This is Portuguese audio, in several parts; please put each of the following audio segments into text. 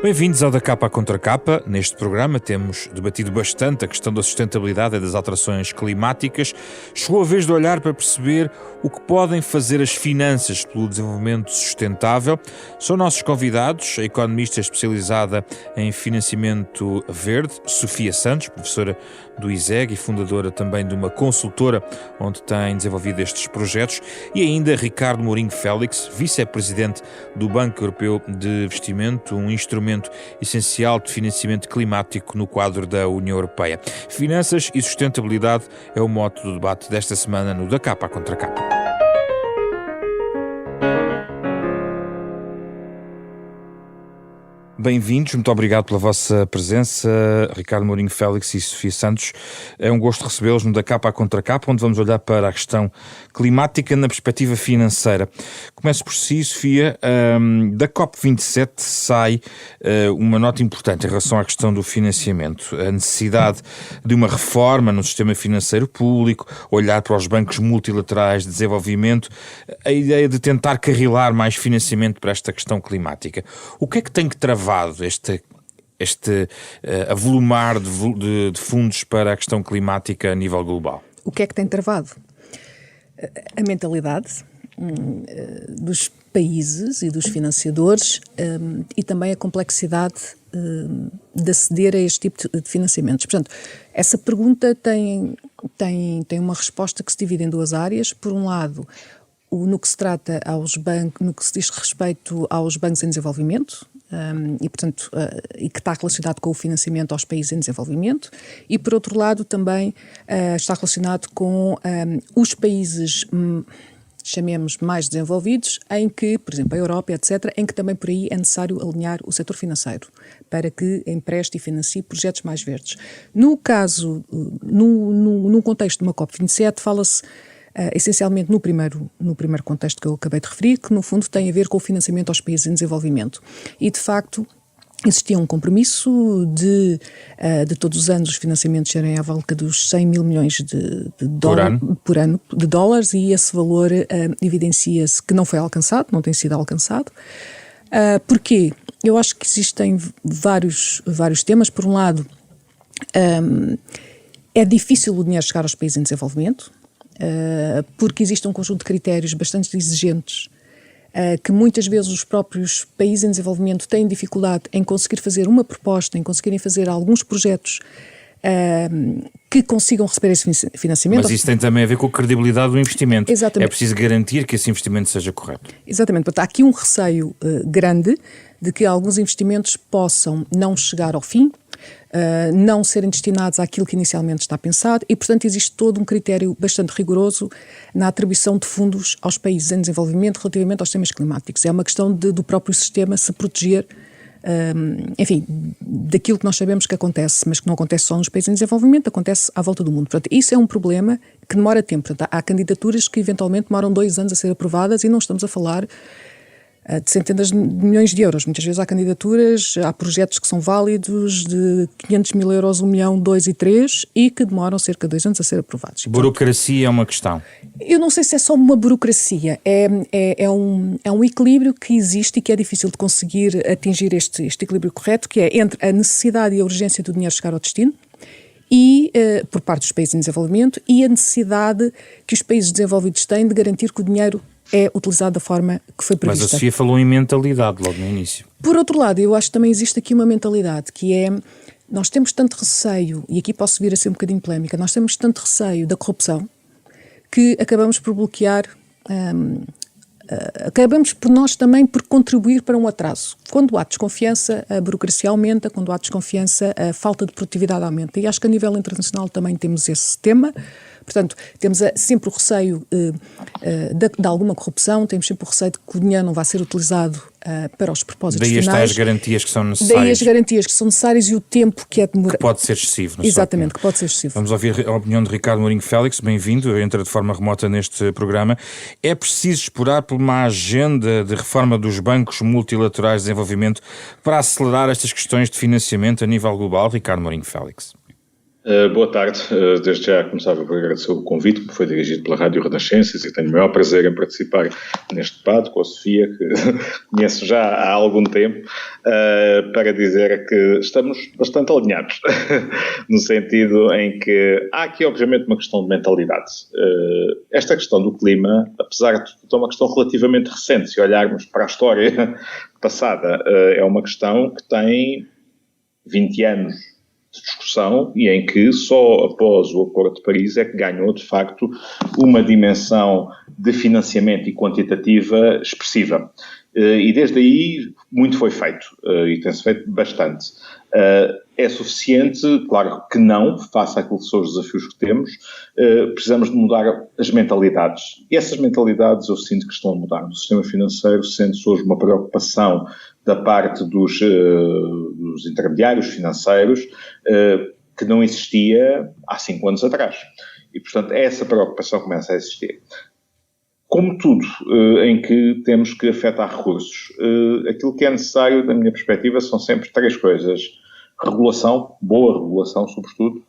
Bem-vindos ao Da Capa à Contra Capa. Neste programa temos debatido bastante a questão da sustentabilidade e das alterações climáticas. Chegou a vez de olhar para perceber o que podem fazer as finanças pelo desenvolvimento sustentável. São nossos convidados a economista especializada em financiamento verde, Sofia Santos, professora do ISEG e fundadora também de uma consultora onde tem desenvolvido estes projetos, e ainda Ricardo Mourinho Félix, vice-presidente do Banco Europeu de Investimento, um instrumento essencial de financiamento climático no quadro da União Europeia. Finanças e sustentabilidade é o mote do debate desta semana no Da Capa à Contra Capa. Bem-vindos, muito obrigado pela vossa presença, Ricardo Mourinho Félix e Sofia Santos. É um gosto recebê-los no Da Capa à Contra Capa, onde vamos olhar para a questão climática na perspectiva financeira. Começo por si, Sofia. Da COP27 sai uma nota importante em relação à questão do financiamento. A necessidade de uma reforma no sistema financeiro público, olhar para os bancos multilaterais de desenvolvimento, a ideia de tentar carrilar mais financiamento para esta questão climática. O que é que tem que travar este avolumar de fundos para a questão climática a nível global? O que é que tem travado? A mentalidade dos países e dos financiadores e também a complexidade de aceder a este tipo de financiamentos. Portanto, essa pergunta tem uma resposta que se divide em duas áreas. Por um lado, no que se trata no que se diz respeito aos bancos em desenvolvimento, e, portanto, e que está relacionado com o financiamento aos países em desenvolvimento, e, por outro lado, também está relacionado com os países, chamemos mais desenvolvidos, em que, por exemplo, a Europa, etc., em que também por aí é necessário alinhar o setor financeiro para que empreste e financie projetos mais verdes. No caso, num contexto de uma COP27, fala-se essencialmente no primeiro contexto que eu acabei de referir, que no fundo tem a ver com o financiamento aos países em desenvolvimento. E de facto existia um compromisso de todos os anos os financiamentos serem à volta dos 100 mil milhões de dólares, e esse valor evidencia-se que não foi alcançado, não tem sido alcançado. Porquê? Eu acho que existem vários temas. Por um lado, é difícil o dinheiro chegar aos países em desenvolvimento, porque existe um conjunto de critérios bastante exigentes que muitas vezes os próprios países em desenvolvimento têm dificuldade em conseguir fazer uma proposta, em conseguirem fazer alguns projetos que consigam receber esse financiamento. Mas isso tem também a ver com a credibilidade do investimento. Exatamente. É preciso garantir que esse investimento seja correto. Exatamente. Portanto, há aqui um receio grande de que alguns investimentos possam não chegar ao fim, não serem destinados àquilo que inicialmente está pensado, e, portanto, existe todo um critério bastante rigoroso na atribuição de fundos aos países em desenvolvimento relativamente aos temas climáticos. É uma questão do próprio sistema se proteger, enfim, daquilo que nós sabemos que acontece, mas que não acontece só nos países em desenvolvimento, acontece à volta do mundo. Portanto, isso é um problema que demora tempo. Portanto, há candidaturas que eventualmente demoram 2 anos a ser aprovadas, e não estamos a falar de centenas de milhões de euros. Muitas vezes há candidaturas, há projetos que são válidos de 500 mil euros, 1 milhão, 2 e 3, e que demoram cerca de 2 anos a ser aprovados. Burocracia é uma questão? Eu não sei se é só uma burocracia, é um equilíbrio que existe e que é difícil de conseguir atingir este equilíbrio correto, que é entre a necessidade e a urgência do dinheiro chegar ao destino, e por parte dos países em desenvolvimento, e a necessidade que os países desenvolvidos têm de garantir que o dinheiro é utilizado da forma que foi prevista. Mas a Sofia falou em mentalidade logo no início. Por outro lado, eu acho que também existe aqui uma mentalidade que é, nós temos tanto receio, e aqui posso vir a ser um bocadinho polémica, nós temos tanto receio da corrupção que acabamos por bloquear, acabamos por nós também por contribuir para um atraso. Quando há desconfiança, a burocracia aumenta, quando há desconfiança, a falta de produtividade aumenta. E acho que a nível internacional também temos esse tema. Portanto, temos sempre o receio de alguma corrupção, temos sempre o receio de que o dinheiro não vai ser utilizado para os propósitos finais. Daí as garantias que são necessárias. Daí as garantias que são necessárias e o tempo que é demorado. Que pode ser excessivo. Exatamente, que pode ser excessivo. Vamos ouvir a opinião de Ricardo Mourinho Félix, bem-vindo, entra de forma remota neste programa. É preciso explorar por uma agenda de reforma dos bancos multilaterais de desenvolvimento para acelerar estas questões de financiamento a nível global, Ricardo Mourinho Félix? Boa tarde. Desde já começava por agradecer o convite que me foi dirigido pela Rádio Renascenças e tenho o maior prazer em participar neste debate com a Sofia, que conheço já há algum tempo, para dizer que estamos bastante alinhados, no sentido em que há aqui, obviamente, uma questão de mentalidade. Esta questão do clima, apesar de ser uma questão relativamente recente, se olharmos para a história passada, é uma questão que tem 20 anos de discussão e em que só após o Acordo de Paris é que ganhou, de facto, uma dimensão de financiamento e quantitativa expressiva. E desde aí muito foi feito, e tem-se feito bastante. É suficiente? Claro que não, face àquilo que são os desafios que temos. Precisamos de mudar as mentalidades. E essas mentalidades eu sinto que estão a mudar. No sistema financeiro sente-se hoje uma preocupação da parte dos intermediários financeiros que não existia há 5 anos atrás. E, portanto, essa preocupação começa a existir. Como tudo em que temos que afetar recursos, aquilo que é necessário, da minha perspectiva, são sempre 3 coisas. Regulação, boa regulação, sobretudo.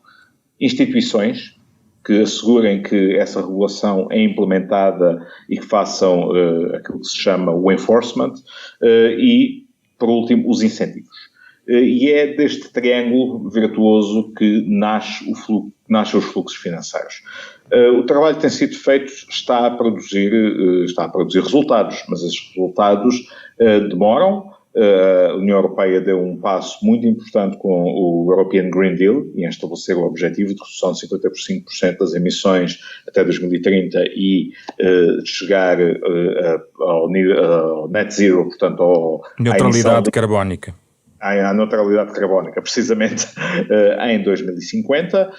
Instituições que assegurem que essa regulação é implementada e que façam aquilo que se chama o enforcement. E, por último, os incentivos. E é deste triângulo virtuoso que nascem os fluxos financeiros. O trabalho que tem sido feito está a produzir resultados, mas esses resultados demoram. A União Europeia deu um passo muito importante com o European Green Deal em estabelecer o objetivo de redução de 55% das emissões até 2030 e chegar ao net zero, portanto, neutralidade carbónica. À neutralidade carbónica, precisamente em 2050,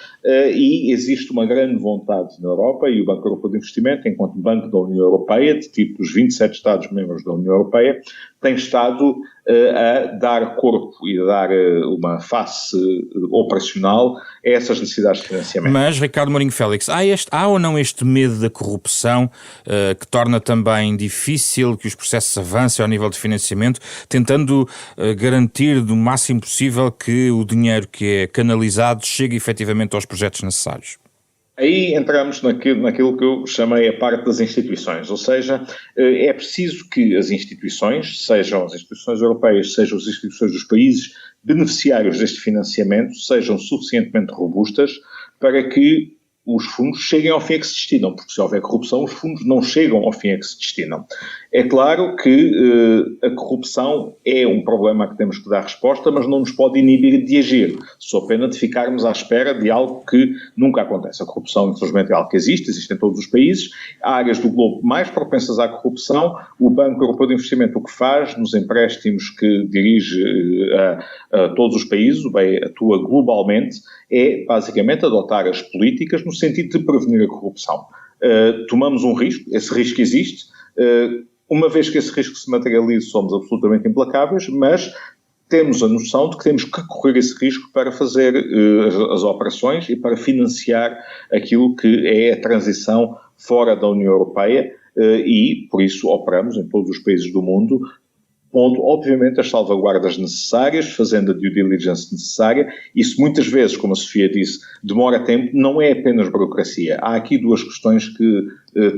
e existe uma grande vontade na Europa, e o Banco Europeu de Investimento, enquanto Banco da União Europeia, de tipo dos 27 Estados-membros da União Europeia, tem estado a dar corpo e a dar uma face operacional a essas necessidades de financiamento. Mas, Ricardo Mourinho Félix, há ou não este medo da corrupção que torna também difícil que os processos avancem ao nível de financiamento, tentando garantir do máximo possível que o dinheiro que é canalizado chegue efetivamente aos projetos necessários? Aí entramos naquilo que eu chamei a parte das instituições, ou seja, é preciso que as instituições, sejam as instituições europeias, sejam as instituições dos países beneficiários deste financiamento, sejam suficientemente robustas para que os fundos cheguem ao fim a que se destinam, porque se houver corrupção, os fundos não chegam ao fim a que se destinam. É claro que a corrupção é um problema a que temos que dar resposta, mas não nos pode inibir de agir, só pena de ficarmos à espera de algo que nunca acontece. A corrupção, infelizmente, é algo que existe em todos os países. Há áreas do globo mais propensas à corrupção. O Banco Europeu de Investimento o que faz, nos empréstimos que dirige a todos os países, o BEI atua globalmente, é basicamente adotar as políticas no sentido de prevenir a corrupção. Tomamos um risco, esse risco existe. Uma vez que esse risco se materialize, somos absolutamente implacáveis, mas temos a noção de que temos que correr esse risco para fazer as operações e para financiar aquilo que é a transição fora da União Europeia e, por isso, operamos em todos os países do mundo, pondo, obviamente, as salvaguardas necessárias, fazendo a due diligence necessária. Isso, muitas vezes, como a Sofia disse, demora tempo, não é apenas burocracia. Há aqui 2 questões que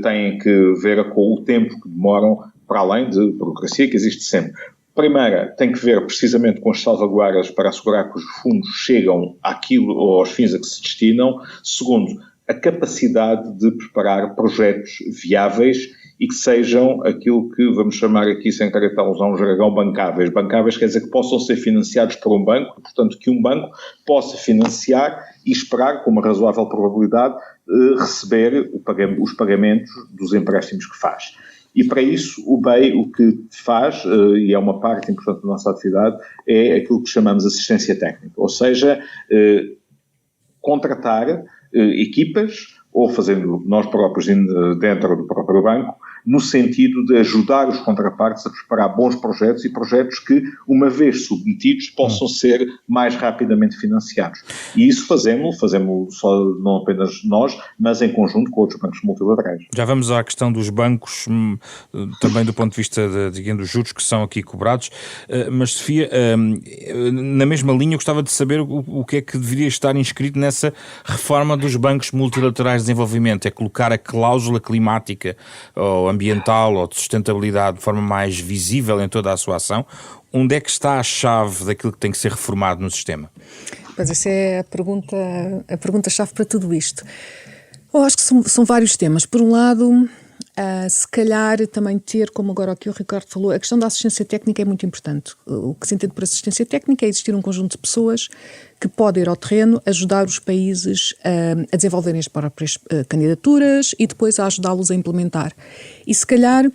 têm que ver com o tempo que demoram, para além de burocracia, que existe sempre. Primeira, tem que ver precisamente com as salvaguardas para assegurar que os fundos chegam àquilo ou aos fins a que se destinam. Segundo, a capacidade de preparar projetos viáveis e que sejam aquilo que vamos chamar aqui, sem querer usar um jargão, bancáveis. Bancáveis quer dizer que possam ser financiados por um banco, portanto que um banco possa financiar e esperar, com uma razoável probabilidade, receber os pagamentos dos empréstimos que faz. E para isso o BEI o que faz, e é uma parte importante da nossa atividade, é aquilo que chamamos de assistência técnica, ou seja, contratar equipas, ou fazendo nós próprios dentro do próprio banco, no sentido de ajudar os contrapartes a preparar bons projetos e projetos que, uma vez submetidos, possam ser mais rapidamente financiados. E isso fazemos só não apenas nós, mas em conjunto com outros bancos multilaterais. Já vamos à questão dos bancos, também do ponto de vista dos juros que são aqui cobrados, mas Sofia, na mesma linha eu gostava de saber o que é que deveria estar inscrito nessa reforma dos bancos multilaterais de desenvolvimento. É colocar a cláusula climática ou ambiental ou de sustentabilidade de forma mais visível em toda a sua ação. Onde é que está a chave daquilo que tem que ser reformado no sistema? Pois essa é a pergunta-chave para tudo isto. Eu acho que são vários temas. Por um lado, se calhar também ter, como agora aqui o Ricardo falou, a questão da assistência técnica é muito importante. O que se entende por assistência técnica é existir um conjunto de pessoas que podem ir ao terreno ajudar os países a desenvolverem as próprias candidaturas e depois a ajudá-los a implementar. E se calhar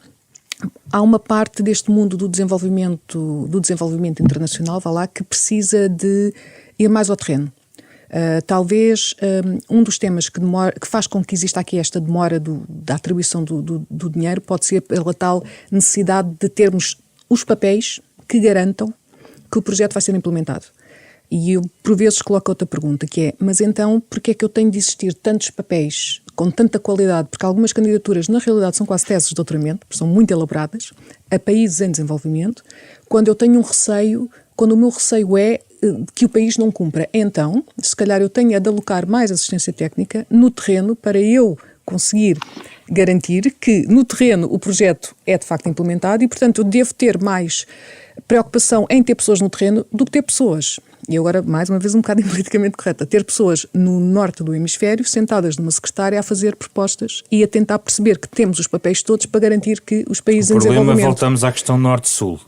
há uma parte deste mundo do desenvolvimento internacional, vá lá, que precisa de ir mais ao terreno. Talvez um dos temas que faz com que exista aqui esta demora da atribuição do dinheiro pode ser pela tal necessidade de termos os papéis que garantam que o projeto vai ser implementado. E eu, por vezes, coloco outra pergunta, que é, mas então, porquê é que eu tenho de existir tantos papéis com tanta qualidade? Porque algumas candidaturas, na realidade, são quase teses de doutoramento, são muito elaboradas, a países em desenvolvimento, quando eu tenho um receio, quando o meu receio é que o país não cumpra. Então, se calhar eu tenho de alocar mais assistência técnica no terreno para eu conseguir garantir que no terreno o projeto é de facto implementado e, portanto, eu devo ter mais preocupação em ter pessoas no terreno do que ter pessoas. E agora, mais uma vez, um bocado politicamente correta, ter pessoas no norte do hemisfério sentadas numa secretária a fazer propostas e a tentar perceber que temos os papéis todos para garantir que os países em desenvolvimento... O problema, voltamos à questão norte-sul.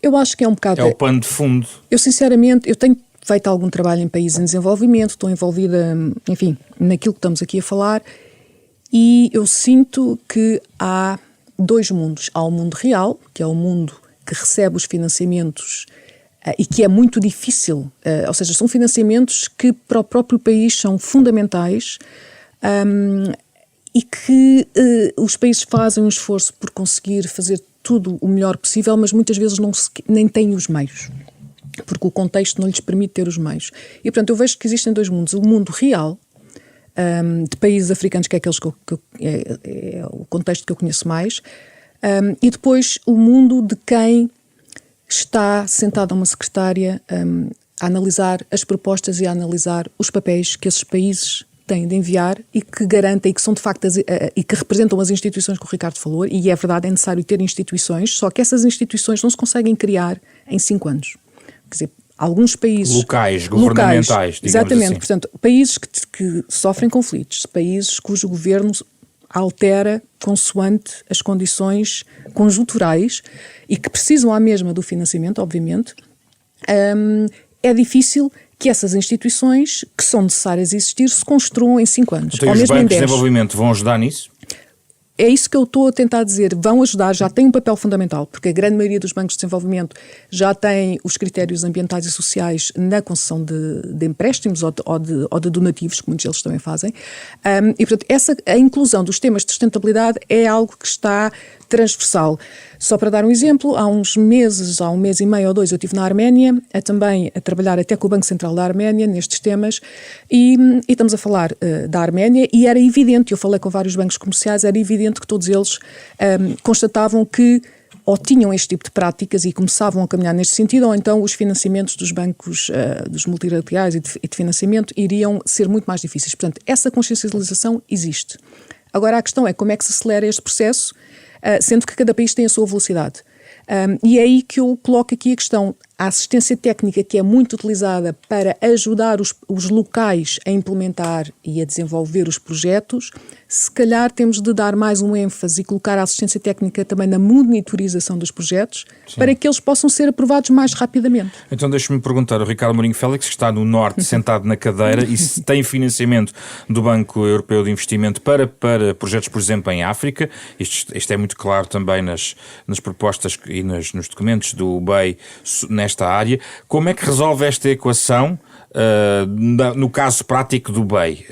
Eu acho que é um bocado... É o pano de fundo. Eu, sinceramente, eu tenho feito algum trabalho em países em desenvolvimento, estou envolvida, enfim, naquilo que estamos aqui a falar, e eu sinto que há dois mundos. Há o mundo real, que é o mundo que recebe os financiamentos e que é muito difícil, ou seja, são financiamentos que para o próprio país são fundamentais e que os países fazem um esforço por conseguir fazer tudo o melhor possível, mas muitas vezes nem têm os meios, porque o contexto não lhes permite ter os meios. E, portanto, eu vejo que existem dois mundos. O mundo real, de países africanos, que é aqueles é o contexto que eu conheço mais, e depois o mundo de quem está sentado a uma secretária a analisar as propostas e a analisar os papéis que esses países têm de enviar e que garantem, e que são de facto e que representam as instituições que o Ricardo falou, e é verdade, é necessário ter instituições, só que essas instituições não se conseguem criar em 5 anos. Quer dizer, alguns países... Locais, governamentais, digamos exatamente, assim. Portanto, países que sofrem conflitos, países cujo governo altera consoante as condições conjunturais e que precisam à mesma do financiamento, obviamente, é difícil que essas instituições que são necessárias existir se construam em 5 anos. Então, os bancos de desenvolvimento vão ajudar nisso? É isso que eu estou a tentar dizer. Vão ajudar, já têm um papel fundamental, porque a grande maioria dos bancos de desenvolvimento já tem os critérios ambientais e sociais na concessão de empréstimos ou de donativos, que muitos deles também fazem. E, portanto, a inclusão dos temas de sustentabilidade é algo que está transversal. Só para dar um exemplo, há um mês e meio ou 2, eu estive na Arménia, também a trabalhar até com o Banco Central da Arménia nestes temas, e estamos a falar da Arménia, e era evidente, eu falei com vários bancos comerciais, era evidente que todos eles constatavam que ou tinham este tipo de práticas e começavam a caminhar neste sentido, ou então os financiamentos dos bancos, dos multilaterais e de financiamento iriam ser muito mais difíceis. Portanto, essa consciencialização existe. Agora, a questão é como é que se acelera este processo, sendo que cada país tem a sua velocidade. E é aí que eu coloco aqui a questão. A assistência técnica, que é muito utilizada para ajudar os locais a implementar e a desenvolver os projetos, se calhar temos de dar mais um ênfase e colocar a assistência técnica também na monitorização dos projetos, sim, para que eles possam ser aprovados mais rapidamente. Então deixe-me perguntar, o Ricardo Mourinho Félix, que está no norte, sentado na cadeira, e se tem financiamento do Banco Europeu de Investimento para projetos, por exemplo, em África, isto é muito claro também nas propostas e nos documentos do BEI nesta área. Como é que resolve esta equação no caso prático do BEI,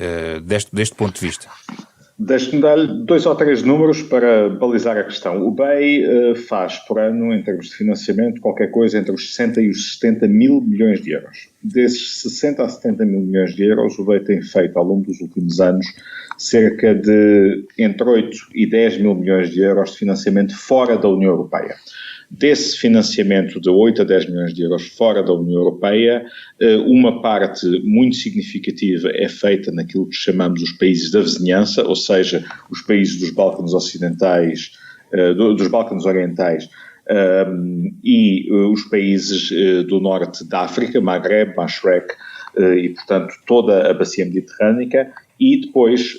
deste ponto de vista? Deixe-me dar-lhe 2 ou 3 números para balizar a questão. O BEI faz por ano, em termos de financiamento, qualquer coisa entre os 60 e os 70 mil milhões de euros. Desses 60 a 70 mil milhões de euros, o BEI tem feito, ao longo dos últimos anos, cerca de entre 8 e 10 mil milhões de euros de financiamento fora da União Europeia. Desse financiamento de 8 a 10 milhões de euros fora da União Europeia, uma parte muito significativa é feita naquilo que chamamos os países da vizinhança, ou seja, os países dos Balcãs Ocidentais, dos Balcãs Orientais e os países do norte da África, Magreb, Mashrek e, portanto, toda a bacia mediterrânica, e depois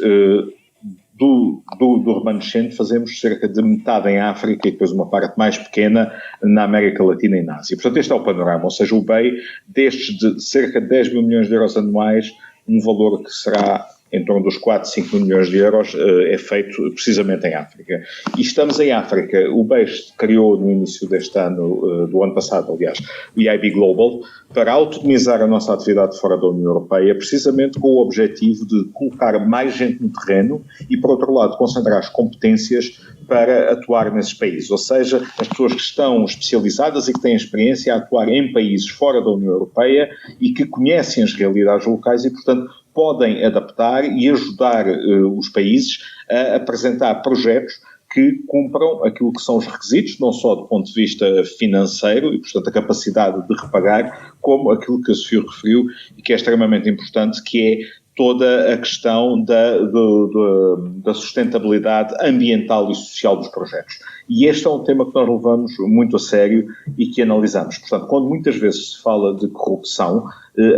do remanescente fazemos cerca de metade em África e depois uma parte mais pequena na América Latina e na Ásia. Portanto, este é o panorama, ou seja, o BEI, destes de cerca de 10 mil milhões de euros anuais, um valor que será em torno dos 4, 5 mil milhões de euros, é feito precisamente em África. E estamos em África. O BEI criou no início deste ano, do ano passado, aliás, o EIB Global, para autonomizar a nossa atividade fora da União Europeia, precisamente com o objetivo de colocar mais gente no terreno e, por outro lado, concentrar as competências para atuar nesses países. Ou seja, as pessoas que estão especializadas e que têm experiência a atuar em países fora da União Europeia e que conhecem as realidades locais e, portanto, podem adaptar e ajudar os países a apresentar projetos que cumpram aquilo que são os requisitos, não só do ponto de vista financeiro e, portanto, a capacidade de repagar, como aquilo que a Sofia referiu e que é extremamente importante, que é toda a questão da sustentabilidade ambiental e social dos projetos. E este é um tema que nós levamos muito a sério e que analisamos. Portanto, quando muitas vezes se fala de corrupção,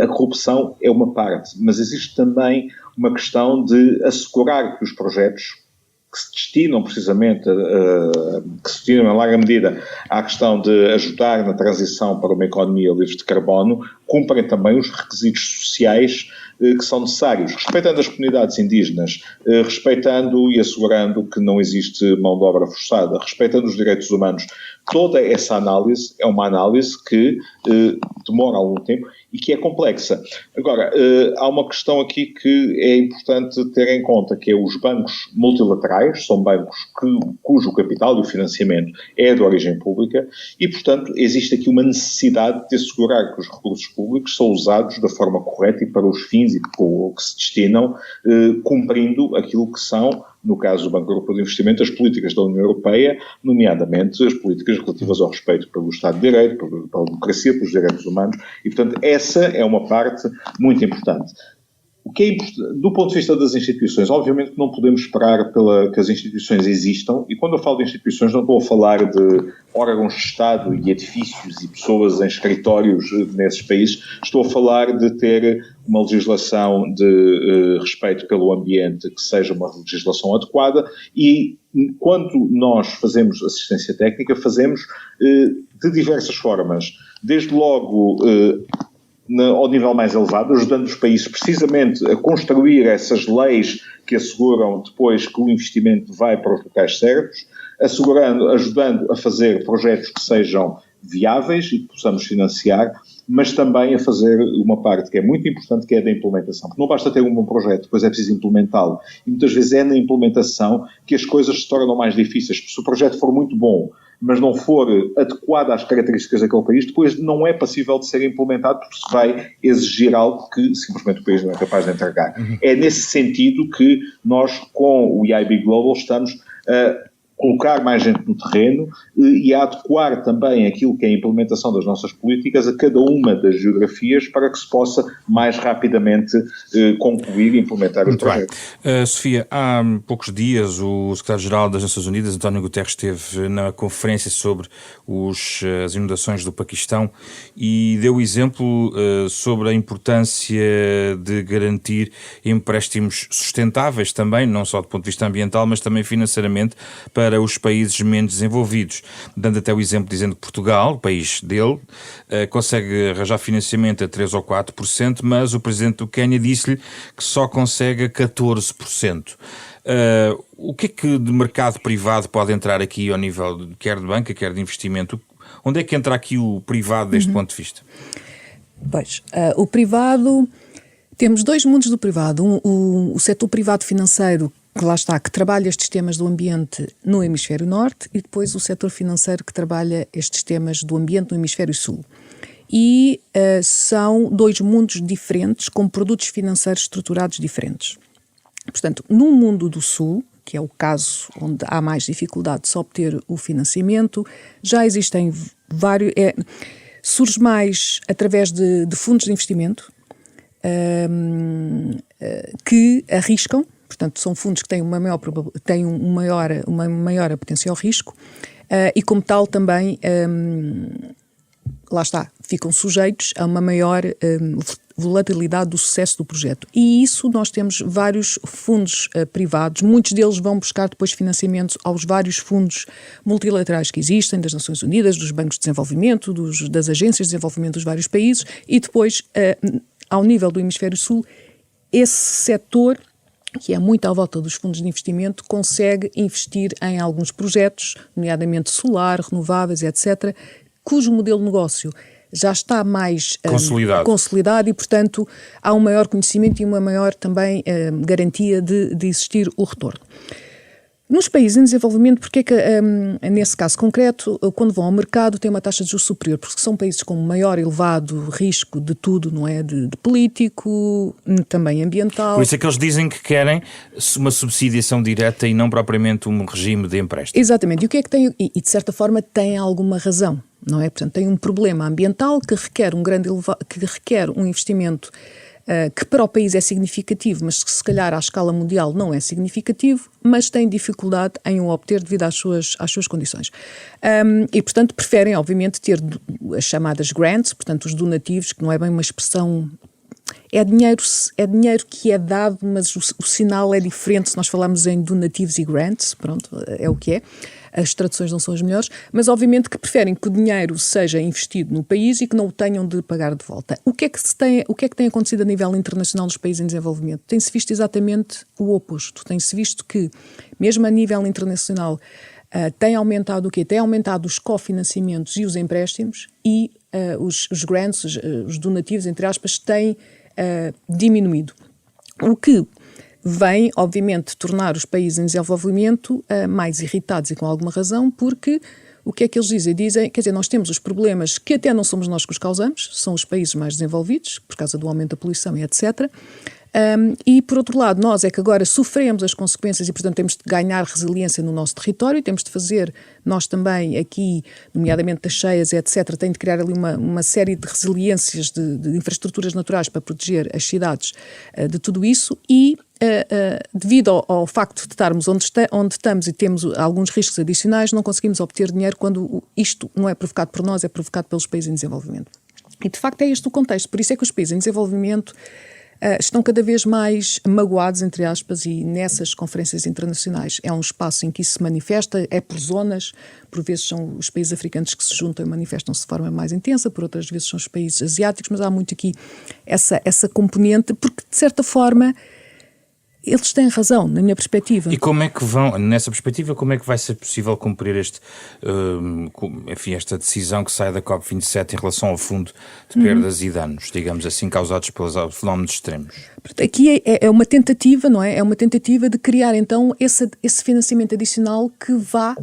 a corrupção é uma parte, mas existe também uma questão de assegurar que os projetos que se destinam precisamente, que se destinam em larga medida à questão de ajudar na transição para uma economia livre de carbono, cumprem também os requisitos sociais que são necessários, respeitando as comunidades indígenas, respeitando e assegurando que não existe mão de obra forçada, respeitando os direitos humanos. Toda essa análise é uma análise que demora algum tempo e que é complexa. Agora, há uma questão aqui que é importante ter em conta, que é os bancos multilaterais, são bancos cujo capital e o financiamento é de origem pública e, portanto, existe aqui uma necessidade de assegurar que os recursos públicos são usados da forma correta e para os fins e que se destinam, cumprindo aquilo que são, no caso do Banco Europeu de Investimento, as políticas da União Europeia, nomeadamente as políticas relativas ao respeito pelo Estado de Direito, pela democracia, pelos direitos humanos, e, portanto, essa é uma parte muito importante. O que é importante, do ponto de vista das instituições, obviamente que não podemos esperar que as instituições existam, e quando eu falo de instituições não estou a falar de órgãos de Estado e edifícios e pessoas em escritórios nesses países, estou a falar de ter uma legislação de respeito pelo ambiente que seja uma legislação adequada e quando nós fazemos assistência técnica, fazemos de diversas formas, desde logo ao nível mais elevado, ajudando os países precisamente a construir essas leis que asseguram depois que o investimento vai para os locais certos, ajudando a fazer projetos que sejam viáveis e que possamos financiar, mas também a fazer uma parte que é muito importante, que é a da implementação. Porque não basta ter um bom projeto, depois é preciso implementá-lo. E muitas vezes é na implementação que as coisas se tornam mais difíceis. Se o projeto for muito bom, mas não for adequado às características daquele país, depois não é passível de ser implementado porque se vai exigir algo que simplesmente o país não é capaz de entregar. É nesse sentido que nós, com o EIB Global, estamos a colocar mais gente no terreno e a adequar também aquilo que é a implementação das nossas políticas a cada uma das geografias para que se possa mais rapidamente concluir e implementar os projetos. Sofia, há poucos dias o secretário-geral das Nações Unidas, António Guterres, esteve na conferência sobre as inundações do Paquistão e deu exemplo sobre a importância de garantir empréstimos sustentáveis também, não só do ponto de vista ambiental, mas também financeiramente para os países menos desenvolvidos, dando até o exemplo dizendo que Portugal, o país dele, consegue arranjar financiamento a 3 ou 4%, mas o presidente do Quénia disse-lhe que só consegue a 14%. O que é que de mercado privado pode entrar aqui ao nível quer de banca, quer de investimento? Onde é que entra aqui o privado deste ponto de vista? Pois, o privado... Temos dois mundos do privado. O setor privado financeiro lá está, que trabalha estes temas do ambiente no hemisfério norte, e depois o setor financeiro que trabalha estes temas do ambiente no hemisfério sul. E são dois mundos diferentes, com produtos financeiros estruturados diferentes. Portanto, no mundo do sul, que é o caso onde há mais dificuldade de se obter o financiamento, já existem vários... surge mais através de fundos de investimento que arriscam. Portanto, são fundos que têm uma maior potencial risco e, como tal, também, lá está, ficam sujeitos a uma maior volatilidade do sucesso do projeto. E isso nós temos vários fundos privados, muitos deles vão buscar depois financiamento aos vários fundos multilaterais que existem, das Nações Unidas, dos bancos de desenvolvimento, das agências de desenvolvimento dos vários países, e depois, ao nível do Hemisfério Sul, esse setor, que é muito à volta dos fundos de investimento, consegue investir em alguns projetos, nomeadamente solar, renováveis, etc., cujo modelo de negócio já está mais consolidado e, portanto, há um maior conhecimento e uma maior também garantia de existir o retorno. Nos países em desenvolvimento, porque é que, nesse caso concreto, quando vão ao mercado, têm uma taxa de juros superior? Porque são países com maior elevado risco de tudo, não é? De político, também ambiental. Por isso é que eles dizem que querem uma subsidiação direta e não propriamente um regime de empréstimo. Exatamente. E o que é que tem? E de certa forma tem alguma razão, não é? Portanto, tem um problema ambiental que requer um investimento que para o país é significativo, mas que se calhar à escala mundial não é significativo, mas tem dificuldade em o obter devido às suas condições. E, portanto, preferem, obviamente, ter as chamadas grants, portanto, os donativos, que não é bem uma expressão... É dinheiro que é dado, mas o sinal é diferente se nós falarmos em donativos e grants, pronto, é o que é. As traduções não são as melhores, mas obviamente que preferem que o dinheiro seja investido no país e que não o tenham de pagar de volta. O que é que tem acontecido a nível internacional nos países em desenvolvimento? Tem-se visto exatamente o oposto. Tem-se visto que, mesmo a nível internacional, tem aumentado o quê? Tem aumentado os cofinanciamentos e os empréstimos e os grants, os donativos, entre aspas, têm diminuído. O que vem, obviamente, tornar os países em desenvolvimento mais irritados e com alguma razão, porque o que é que eles dizem? Dizem, quer dizer, nós temos os problemas que até não somos nós que os causamos, são os países mais desenvolvidos, por causa do aumento da poluição e etc. E, por outro lado, nós é que agora sofremos as consequências e, portanto, temos de ganhar resiliência no nosso território e temos de fazer, nós também aqui, nomeadamente das cheias, etc., tem de criar ali uma série de resiliências de infraestruturas naturais para proteger as cidades de tudo isso e, devido ao facto de estarmos onde estamos e temos alguns riscos adicionais, não conseguimos obter dinheiro quando isto não é provocado por nós, é provocado pelos países em desenvolvimento. E, de facto, é este o contexto. Por isso é que os países em desenvolvimento estão cada vez mais magoados, entre aspas, e nessas conferências internacionais é um espaço em que isso se manifesta, é por zonas, por vezes são os países africanos que se juntam e manifestam-se de forma mais intensa, por outras vezes são os países asiáticos, mas há muito aqui essa componente, porque de certa forma eles têm razão, na minha perspectiva. E como é que nessa perspectiva, como é que vai ser possível cumprir esta decisão que sai da COP27 em relação ao fundo de perdas e danos, digamos assim, causados pelos fenómenos extremos? Aqui é uma tentativa, não é? É uma tentativa de criar então esse financiamento adicional que vá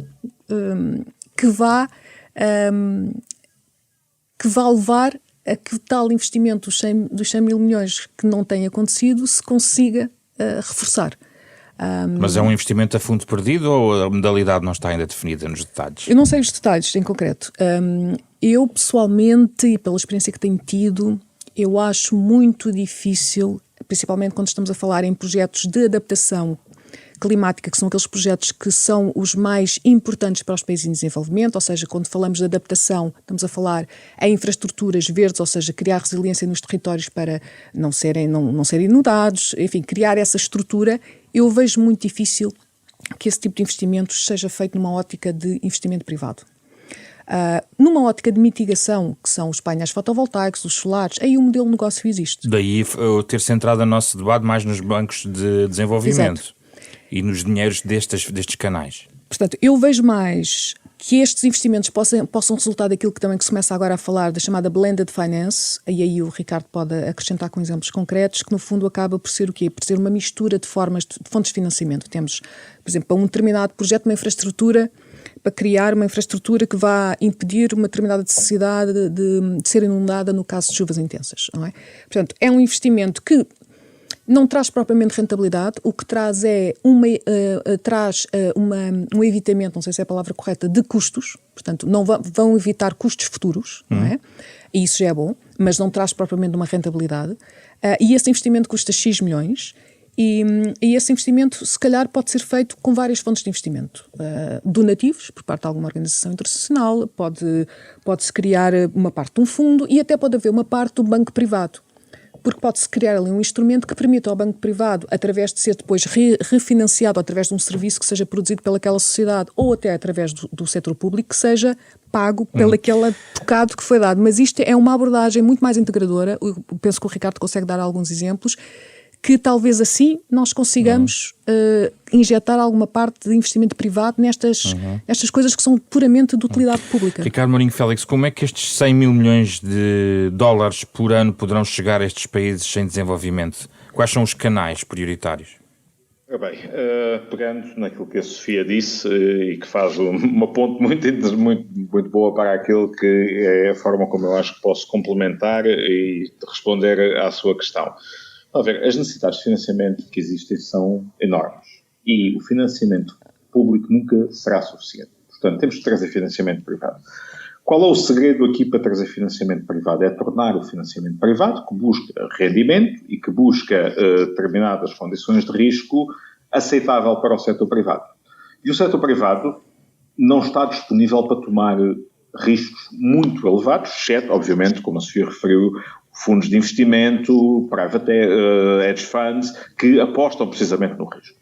levar a que o tal investimento dos 100 mil milhões que não tem acontecido se consiga reforçar. Mas é um investimento a fundo perdido ou a modalidade não está ainda definida nos detalhes? Eu não sei os detalhes em concreto. Eu pessoalmente, e pela experiência que tenho tido, eu acho muito difícil, principalmente quando estamos a falar em projetos de adaptação climática, que são aqueles projetos que são os mais importantes para os países em desenvolvimento, ou seja, quando falamos de adaptação, estamos a falar em infraestruturas verdes, ou seja, criar resiliência nos territórios para não serem inundados, enfim, criar essa estrutura. Eu vejo muito difícil que esse tipo de investimentos seja feito numa ótica de investimento privado. Numa ótica de mitigação, que são os painéis fotovoltaicos, os solares, aí o modelo de negócio existe. Daí eu ter centrado o nosso debate mais nos bancos de desenvolvimento. Exato. E nos dinheiros destes canais. Portanto, eu vejo mais que estes investimentos possam resultar daquilo que também que se começa agora a falar, da chamada blended finance, e aí o Ricardo pode acrescentar com exemplos concretos, que no fundo acaba por ser o quê? Por ser uma mistura de formas, de fontes de financiamento. Temos, por exemplo, para um determinado projeto, uma infraestrutura, para criar uma infraestrutura que vá impedir uma determinada necessidade de ser inundada no caso de chuvas intensas, não é? Portanto, é um investimento que não traz propriamente rentabilidade, o que traz é um evitamento, não sei se é a palavra correta, de custos, portanto, não vão evitar custos futuros, não é? E isso já é bom, mas não traz propriamente uma rentabilidade. E esse investimento custa X milhões, e esse investimento, se calhar, pode ser feito com várias fontes de investimento. Donativos, por parte de alguma organização internacional, pode-se criar uma parte de um fundo e até pode haver uma parte do banco privado. Porque pode-se criar ali um instrumento que permita ao banco privado, através de ser depois refinanciado, através de um serviço que seja produzido pelaquela sociedade ou até através do setor público, que seja pago pelo aquele tocado que foi dado. Mas isto é uma abordagem muito mais integradora. Eu penso que o Ricardo consegue dar alguns exemplos, que talvez assim nós consigamos injetar alguma parte de investimento privado nestas coisas que são puramente de utilidade pública. Ricardo Mourinho Félix, como é que estes 100 mil milhões de dólares por ano poderão chegar a estes países em desenvolvimento? Quais são os canais prioritários? Bem, pegando naquilo que a Sofia disse e que faz uma ponte muito boa para aquilo que é a forma como eu acho que posso complementar e responder à sua questão. A ver, as necessidades de financiamento que existem são enormes e o financiamento público nunca será suficiente. Portanto, temos de trazer financiamento privado. Qual é o segredo aqui para trazer financiamento privado? É tornar o financiamento privado, que busca rendimento e que busca determinadas condições de risco, aceitável para o setor privado. E o setor privado não está disponível para tomar riscos muito elevados, exceto, obviamente, como a Sofia referiu, fundos de investimento, private hedge funds, que apostam precisamente no risco.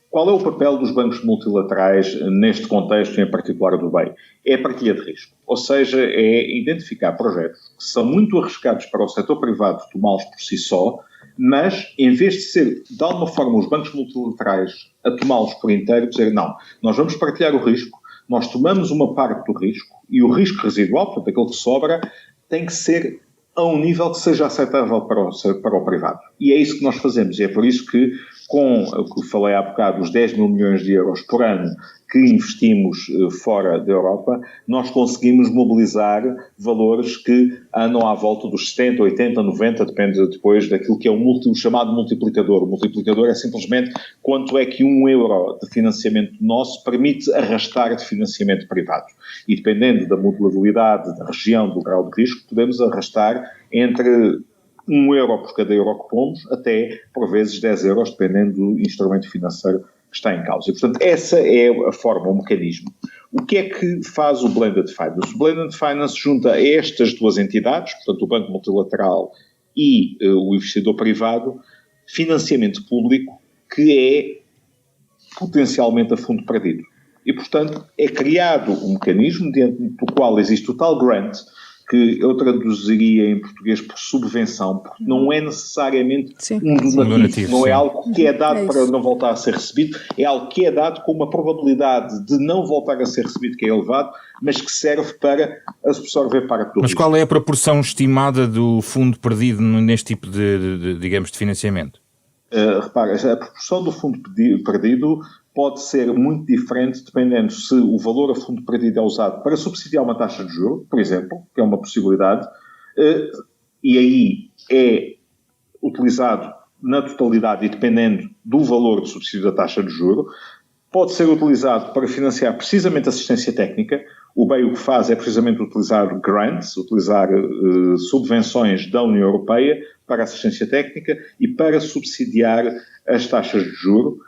Qual é o papel dos bancos multilaterais neste contexto, em particular do BEI? É a partilha de risco. Ou seja, é identificar projetos que são muito arriscados para o setor privado tomá-los por si só, mas em vez de ser, de alguma forma, os bancos multilaterais a tomá-los por inteiro, dizer, não, nós vamos partilhar o risco, nós tomamos uma parte do risco e o risco residual, portanto, aquele que sobra, tem que ser a um nível que seja aceitável para o privado. E é isso que nós fazemos. E é por isso que, com o que falei há bocado, os 10 mil milhões de euros por ano que investimos fora da Europa, nós conseguimos mobilizar valores que andam à volta dos 70, 80, 90, depende depois daquilo que é o chamado multiplicador. O multiplicador é simplesmente quanto é que €1 de financiamento nosso permite arrastar de financiamento privado. E dependendo da modulabilidade, da região, do grau de risco, podemos arrastar entre €1 por cada euro que pomos, até, por vezes, 10 euros, dependendo do instrumento financeiro que está em causa. E, portanto, essa é a forma, o mecanismo. O que é que faz o Blended Finance? O Blended Finance junta estas duas entidades, portanto, o Banco Multilateral e o investidor privado, financiamento público, que é potencialmente a fundo perdido. E, portanto, é criado um mecanismo dentro do qual existe o tal grant, que eu traduziria em português por subvenção, porque não é necessariamente um donativo, não é algo que é dado para não voltar a ser recebido, é algo que é dado com uma probabilidade de não voltar a ser recebido, que é elevado, mas que serve para absorver parte do risco. Mas qual é a proporção estimada do fundo perdido neste tipo digamos, de financiamento? Repara, a proporção do fundo perdido pode ser muito diferente dependendo se o valor a fundo perdido é usado para subsidiar uma taxa de juros, por exemplo, que é uma possibilidade, e aí é utilizado na totalidade e dependendo do valor de subsídio da taxa de juros. Pode ser utilizado para financiar precisamente assistência técnica. O BEI o que faz é precisamente utilizar grants, utilizar subvenções da União Europeia para assistência técnica e para subsidiar as taxas de juros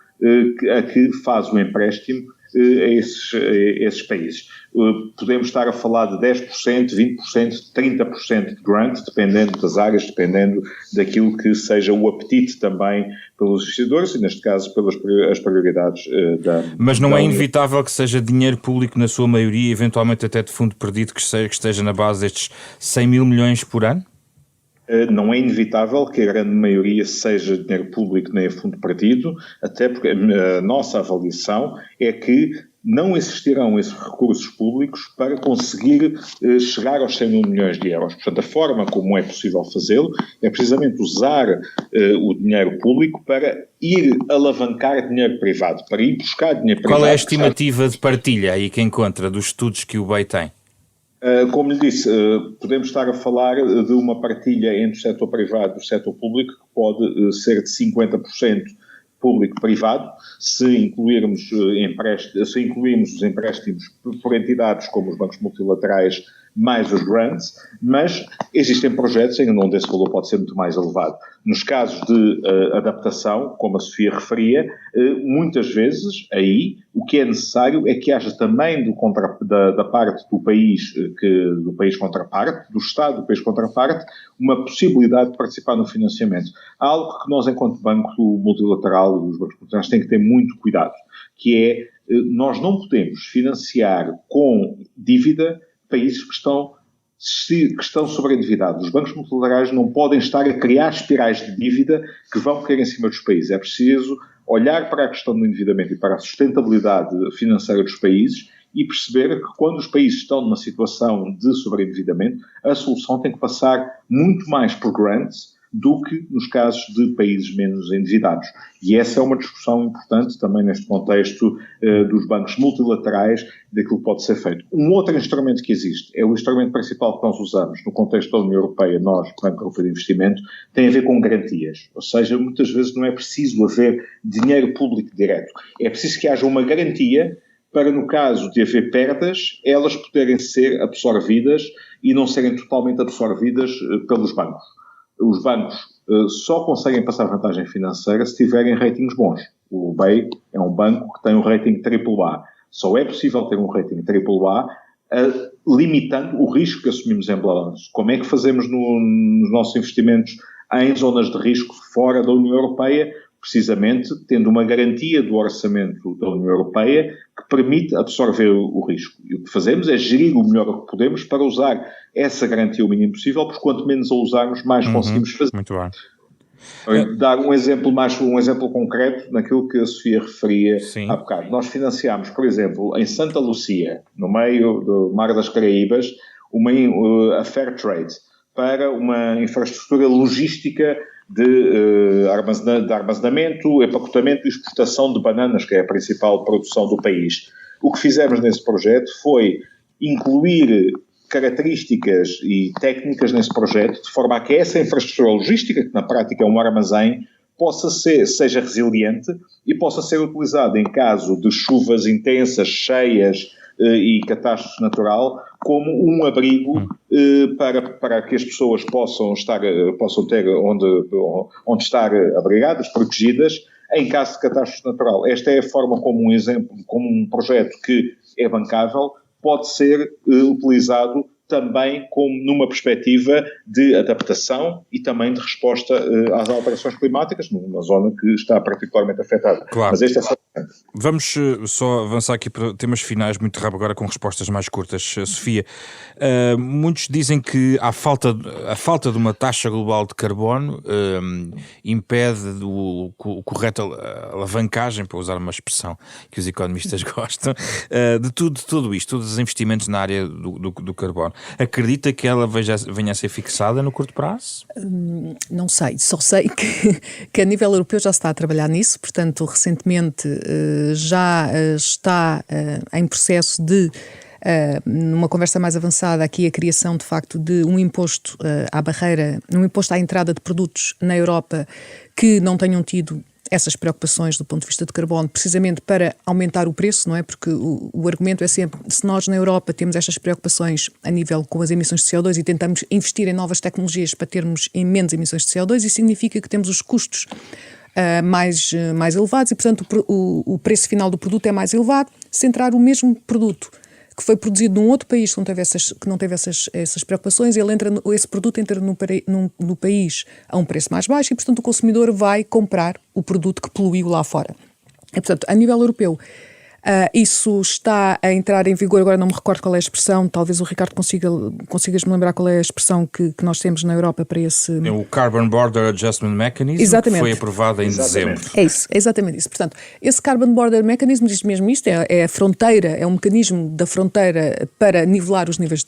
a que faz o empréstimo a esses países. Podemos estar a falar de 10%, 20%, 30% de grant, dependendo das áreas, dependendo daquilo que seja o apetite também pelos investidores e, neste caso, pelas as prioridades da Mas não é inevitável que seja dinheiro público na sua maioria, eventualmente até de fundo perdido, que esteja na base destes 100 mil milhões por ano? Não é inevitável que a grande maioria seja dinheiro público nem a fundo perdido, até porque a nossa avaliação é que não existirão esses recursos públicos para conseguir chegar aos 100 mil milhões de euros. Portanto, a forma como é possível fazê-lo é precisamente usar o dinheiro público para ir alavancar dinheiro privado, para ir buscar dinheiro privado. Qual é a estimativa de partilha aí que encontra dos estudos que o BEI tem? Como lhe disse, podemos estar a falar de uma partilha entre o setor privado e o setor público que pode ser de 50% público-privado, se incluirmos os empréstimos por entidades como os bancos multilaterais mais os grants, mas existem projetos em onde esse valor pode ser muito mais elevado. Nos casos de adaptação, como a Sofia referia, muitas vezes aí o que é necessário é que haja também da parte do país contraparte, do Estado do país contraparte, uma possibilidade de participar no financiamento. Há algo que nós, enquanto banco multilateral e os bancos multilaterais, têm que ter muito cuidado, que é nós não podemos financiar com dívida países que estão sobreendividados. Os bancos multilaterais não podem estar a criar espirais de dívida que vão cair em cima dos países. É preciso olhar para a questão do endividamento e para a sustentabilidade financeira dos países e perceber que quando os países estão numa situação de sobreendividamento, a solução tem que passar muito mais por grants do que nos casos de países menos endividados. E essa é uma discussão importante também neste contexto dos bancos multilaterais, daquilo que pode ser feito. Um outro instrumento que existe, é o instrumento principal que nós usamos no contexto da União Europeia, nós, Banco Europeu de Investimento, tem a ver com garantias. Ou seja, muitas vezes não é preciso haver dinheiro público direto. É preciso que haja uma garantia para, no caso de haver perdas, elas poderem ser absorvidas e não serem totalmente absorvidas pelos bancos. Os bancos só conseguem passar vantagem financeira se tiverem ratings bons. O BEI é um banco que tem um rating AAA. Só é possível ter um rating AAA limitando o risco que assumimos em balanço. Como é que fazemos nos nossos investimentos em zonas de risco fora da União Europeia? Precisamente tendo uma garantia do orçamento da União Europeia que permite absorver o risco. E o que fazemos é gerir o melhor que podemos para usar essa garantia o mínimo possível, porque quanto menos a usarmos, mais conseguimos fazer. Muito bem. Dar um exemplo concreto naquilo que a Sofia referia há bocado. Nós financiámos, por exemplo, em Santa Lúcia, no meio do Mar das Caraíbas, a Fair Trade, para uma infraestrutura logística de armazenamento, empacotamento e exportação de bananas, que é a principal produção do país. O que fizemos nesse projeto foi incluir características e técnicas nesse projeto, de forma a que essa infraestrutura logística, que na prática é um armazém, seja resiliente e possa ser utilizada em caso de chuvas intensas, cheias e catástrofe natural, como um abrigo para que as pessoas possam ter onde estar abrigadas, protegidas, em caso de catástrofe natural. Esta é a forma como um projeto que é bancável pode ser utilizado também como numa perspectiva de adaptação e também de resposta às alterações climáticas, numa zona que está particularmente afetada. Claro. Mas este é só... Vamos só avançar aqui para temas finais, muito rápido agora, com respostas mais curtas. Sofia, muitos dizem que a falta de uma taxa global de carbono impede a correta alavancagem, para usar uma expressão que os economistas gostam, de tudo isto, todos os investimentos na área do carbono. Acredita que ela venha a ser fixada no curto prazo? Não sei, só sei que a nível europeu já se está a trabalhar nisso, portanto, recentemente já está em processo de, numa conversa mais avançada aqui, a criação de facto de um imposto um imposto à entrada de produtos na Europa que não tenham tido essas preocupações do ponto de vista de carbono, precisamente para aumentar o preço, não é? Porque o argumento é sempre, se nós na Europa temos estas preocupações a nível com as emissões de CO2 e tentamos investir em novas tecnologias para termos menos emissões de CO2, isso significa que temos os custos mais elevados e, portanto, o preço final do produto é mais elevado. Se entrar o mesmo produto que foi produzido num outro país que não teve essas preocupações, esse produto entra no país a um preço mais baixo e, portanto, o consumidor vai comprar o produto que poluiu lá fora. E, portanto, a nível europeu, Isso está a entrar em vigor, agora não me recordo qual é a expressão, talvez o Ricardo consigas-me lembrar qual é a expressão que nós temos na Europa para esse... É o Carbon Border Adjustment Mechanism, exatamente, que foi aprovado em dezembro. É isso, é exatamente isso. Portanto, esse Carbon Border Mechanism diz mesmo isto, é a fronteira, é um mecanismo da fronteira para nivelar os níveis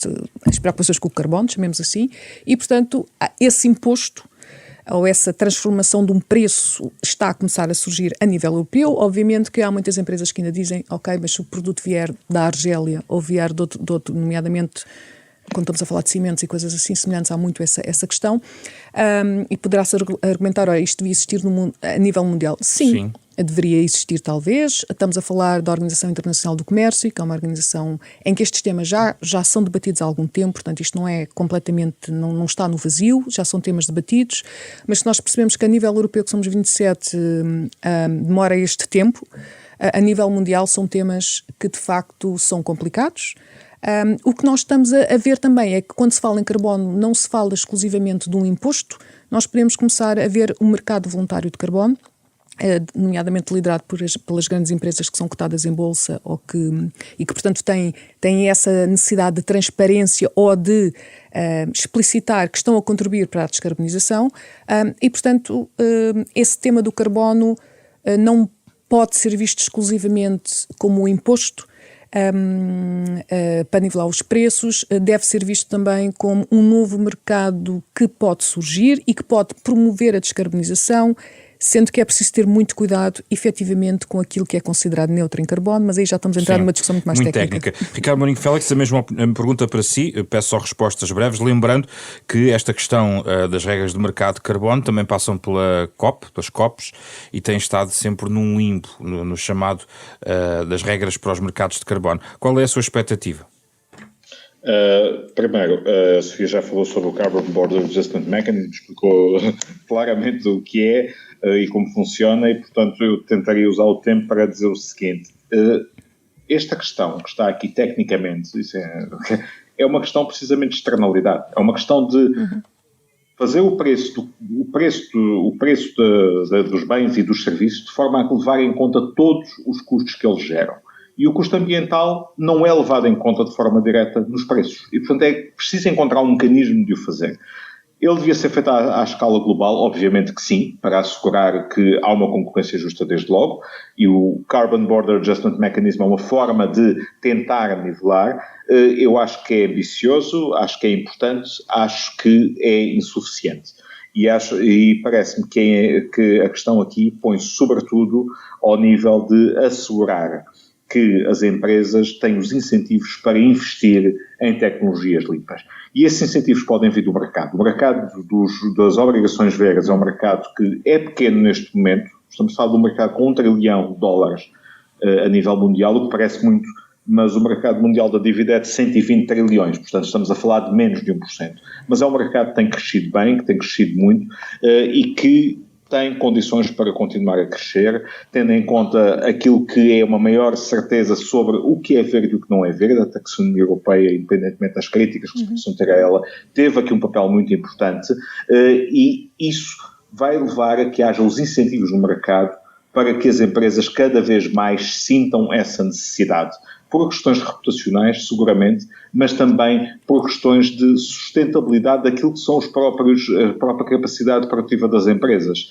as preocupações com o carbono, chamemos assim, e portanto esse imposto ou essa transformação de um preço está a começar a surgir a nível europeu. Obviamente que há muitas empresas que ainda dizem, ok, mas se o produto vier da Argélia ou vier de outro, nomeadamente quando estamos a falar de cimentos e coisas assim semelhantes, há muito essa questão, e poderá-se argumentar, olha, isto devia existir a nível mundial. Sim, deveria existir talvez. Estamos a falar da Organização Internacional do Comércio, que é uma organização em que estes temas já são debatidos há algum tempo, portanto isto não é completamente, não está no vazio, já são temas debatidos, mas se nós percebemos que a nível europeu, que somos 27, demora este tempo, a nível mundial são temas que de facto são complicados. O que nós estamos a ver também é que quando se fala em carbono não se fala exclusivamente de um imposto, nós podemos começar a ver um mercado voluntário de carbono, nomeadamente liderado pelas grandes empresas que são cotadas em bolsa e que portanto têm essa necessidade de transparência ou de explicitar que estão a contribuir para a descarbonização, e portanto esse tema do carbono não pode ser visto exclusivamente como um imposto para nivelar os preços, deve ser visto também como um novo mercado que pode surgir e que pode promover a descarbonização, sendo que é preciso ter muito cuidado, efetivamente, com aquilo que é considerado neutro em carbono, mas aí já estamos a entrar numa discussão muito mais técnica. Ricardo Mourinho Félix, a mesma pergunta para si, peço só respostas breves, lembrando que esta questão das regras do mercado de carbono também passam pelas COPs, e tem estado sempre num limbo, no chamado das regras para os mercados de carbono. Qual é a sua expectativa? Primeiro, a Sofia já falou sobre o Carbon Border Adjustment Mechanism, explicou claramente o que é e como funciona, e portanto eu tentaria usar o tempo para dizer o seguinte: esta questão que está aqui tecnicamente, é uma questão precisamente de externalidade, é uma questão de fazer o preço dos bens e dos serviços de forma a levar em conta todos os custos que eles geram. E o custo ambiental não é levado em conta de forma direta nos preços. E, portanto, é preciso encontrar um mecanismo de o fazer. Ele devia ser feito à escala global, obviamente que sim, para assegurar que há uma concorrência justa desde logo. E o Carbon Border Adjustment Mechanism é uma forma de tentar nivelar. Eu acho que é ambicioso, acho que é importante, acho que é insuficiente. E parece-me que a questão aqui põe-se sobretudo ao nível de assegurar que as empresas têm os incentivos para investir em tecnologias limpas. E esses incentivos podem vir do mercado. O mercado das obrigações verdes é um mercado que é pequeno neste momento. Estamos a falar de um mercado com $1 trilhão a nível mundial, o que parece muito, mas o mercado mundial da dívida é de 120 trilhões, portanto estamos a falar de menos de 1%. Mas é um mercado que tem crescido bem, que tem crescido muito e que tem condições para continuar a crescer, tendo em conta aquilo que é uma maior certeza sobre o que é verde e o que não é verde. A taxonomia europeia, independentemente das críticas que se possam ter a ela, teve aqui um papel muito importante, e isso vai levar a que haja os incentivos no mercado para que as empresas cada vez mais sintam essa necessidade. Por questões reputacionais, seguramente, mas também por questões de sustentabilidade daquilo que são a própria capacidade produtiva das empresas.